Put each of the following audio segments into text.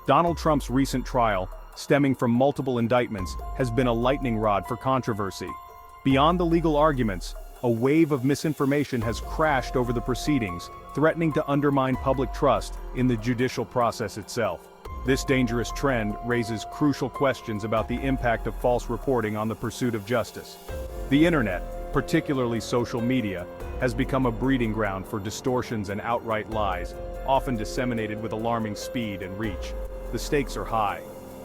Donald Trump's recent trial, stemming from multiple indictments, has been a lightning rod for controversy. Beyond the legal arguments, a wave of misinformation has crashed over the proceedings, threatening to undermine public trust in the judicial process itself. This dangerous trend raises crucial questions about the impact of false reporting on the pursuit of justice. The internet, particularly social media, has become a breeding ground for distortions and outright lies, often disseminated with alarming speed and reach. The stakes are high.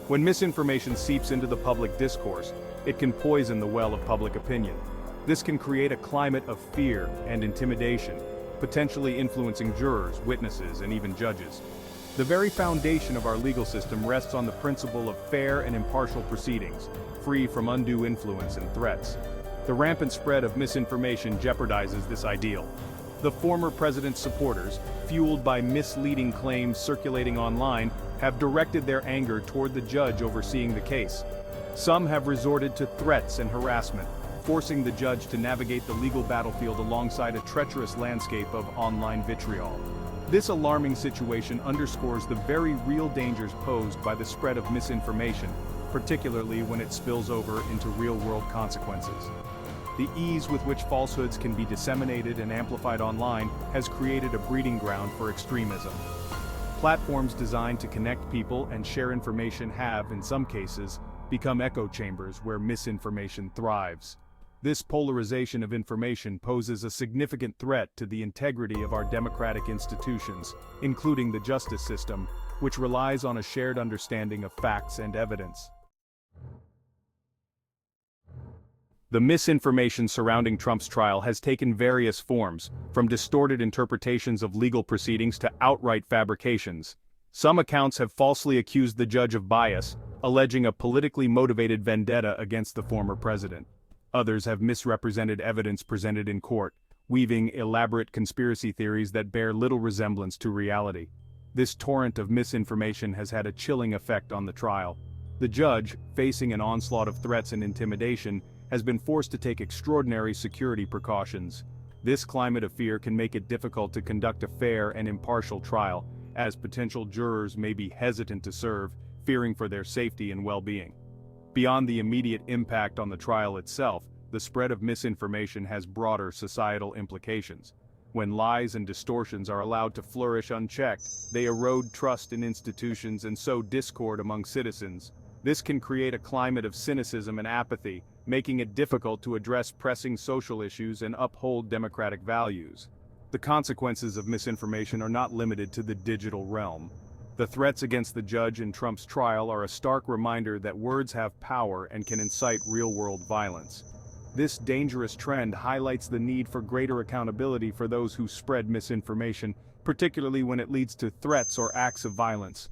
When misinformation seeps into the public discourse, it can poison the well of public opinion. This can create a climate of fear and intimidation, potentially influencing jurors, witnesses, and even judges. The very foundation of our legal system rests on the principle of fair and impartial proceedings, free from undue influence and threats. The rampant spread of misinformation jeopardizes this ideal. The former president's supporters, fueled by misleading claims circulating online, have directed their anger toward the judge overseeing the case. Some have resorted to threats and harassment, forcing the judge to navigate the legal battlefield alongside a treacherous landscape of online vitriol. This alarming situation underscores the very real dangers posed by the spread of misinformation, particularly when it spills over into real-world consequences. The ease with which falsehoods can be disseminated and amplified online has created a breeding ground for extremism. Platforms designed to connect people and share information have, in some cases, become echo chambers where misinformation thrives. This polarization of information poses a significant threat to the integrity of our democratic institutions, including the justice system, which relies on a shared understanding of facts and evidence. The misinformation surrounding Trump's trial has taken various forms, from distorted interpretations of legal proceedings to outright fabrications. Some accounts have falsely accused the judge of bias, alleging a politically motivated vendetta against the former president. Others have misrepresented evidence presented in court, weaving elaborate conspiracy theories that bear little resemblance to reality. This torrent of misinformation has had a chilling effect on the trial. The judge, facing an onslaught of threats and intimidation, has been forced to take extraordinary security precautions. This climate of fear can make it difficult to conduct a fair and impartial trial, as potential jurors may be hesitant to serve, fearing for their safety and well-being. Beyond the immediate impact on the trial itself, the spread of misinformation has broader societal implications. When lies and distortions are allowed to flourish unchecked, they erode trust in institutions and sow discord among citizens. This can create a climate of cynicism and apathy, making it difficult to address pressing social issues and uphold democratic values. The consequences of misinformation are not limited to the digital realm. The threats against the judge in Trump's trial are a stark reminder that words have power and can incite real-world violence. This dangerous trend highlights the need for greater accountability for those who spread misinformation, particularly when it leads to threats or acts of violence.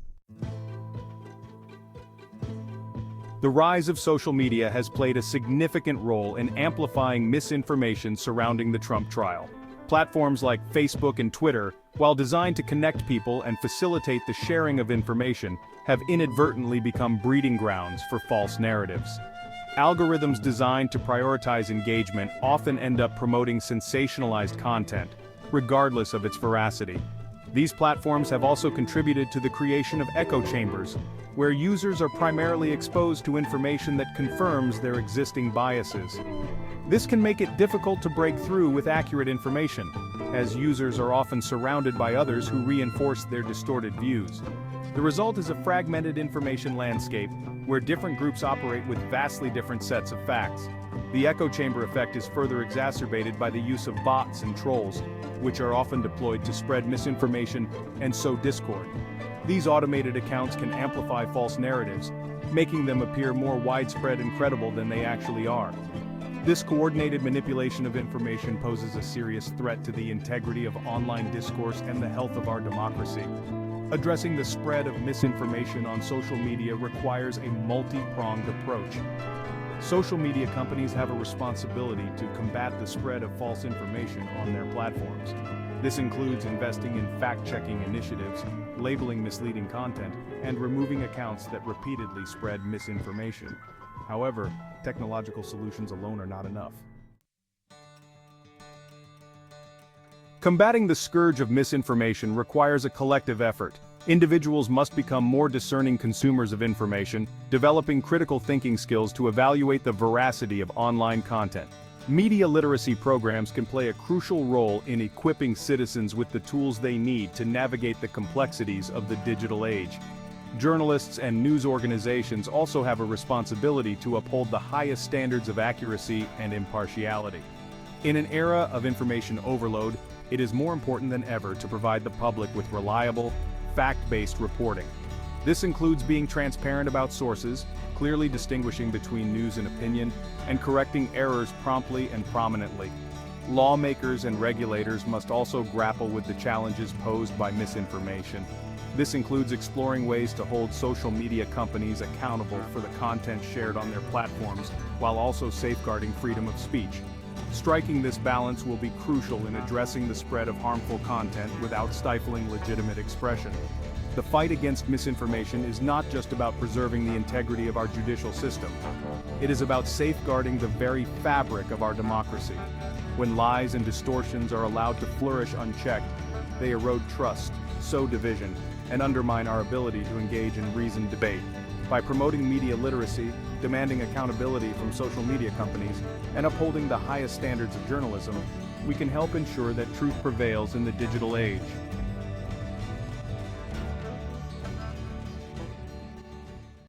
The rise of social media has played a significant role in amplifying misinformation surrounding the Trump trial. Platforms like Facebook and Twitter, while designed to connect people and facilitate the sharing of information, have inadvertently become breeding grounds for false narratives. Algorithms designed to prioritize engagement often end up promoting sensationalized content, regardless of its veracity. These platforms have also contributed to the creation of echo chambers, where users are primarily exposed to information that confirms their existing biases. This can make it difficult to break through with accurate information, as users are often surrounded by others who reinforce their distorted views. The result is a fragmented information landscape, where different groups operate with vastly different sets of facts. The echo chamber effect is further exacerbated by the use of bots and trolls, which are often deployed to spread misinformation and sow discord. These automated accounts can amplify false narratives, making them appear more widespread and credible than they actually are. This coordinated manipulation of information poses a serious threat to the integrity of online discourse and the health of our democracy. Addressing the spread of misinformation on social media requires a multi-pronged approach. Social media companies have a responsibility to combat the spread of false information on their platforms. This includes investing in fact-checking initiatives, labeling misleading content, and removing accounts that repeatedly spread misinformation. However, technological solutions alone are not enough. Combating the scourge of misinformation requires a collective effort. Individuals must become more discerning consumers of information, developing critical thinking skills to evaluate the veracity of online content. Media literacy programs can play a crucial role in equipping citizens with the tools they need to navigate the complexities of the digital age. Journalists and news organizations also have a responsibility to uphold the highest standards of accuracy and impartiality. In an era of information overload, it is more important than ever to provide the public with reliable, fact-based reporting. This includes being transparent about sources, clearly distinguishing between news and opinion, and correcting errors promptly and prominently. Lawmakers and regulators must also grapple with the challenges posed by misinformation. This includes exploring ways to hold social media companies accountable for the content shared on their platforms, while also safeguarding freedom of speech. Striking this balance will be crucial in addressing the spread of harmful content without stifling legitimate expression. The fight against misinformation is not just about preserving the integrity of our judicial system. It is about safeguarding the very fabric of our democracy. When lies and distortions are allowed to flourish unchecked, they erode trust, sow division, and undermine our ability to engage in reasoned debate. By promoting media literacy, demanding accountability from social media companies, and upholding the highest standards of journalism, we can help ensure that truth prevails in the digital age.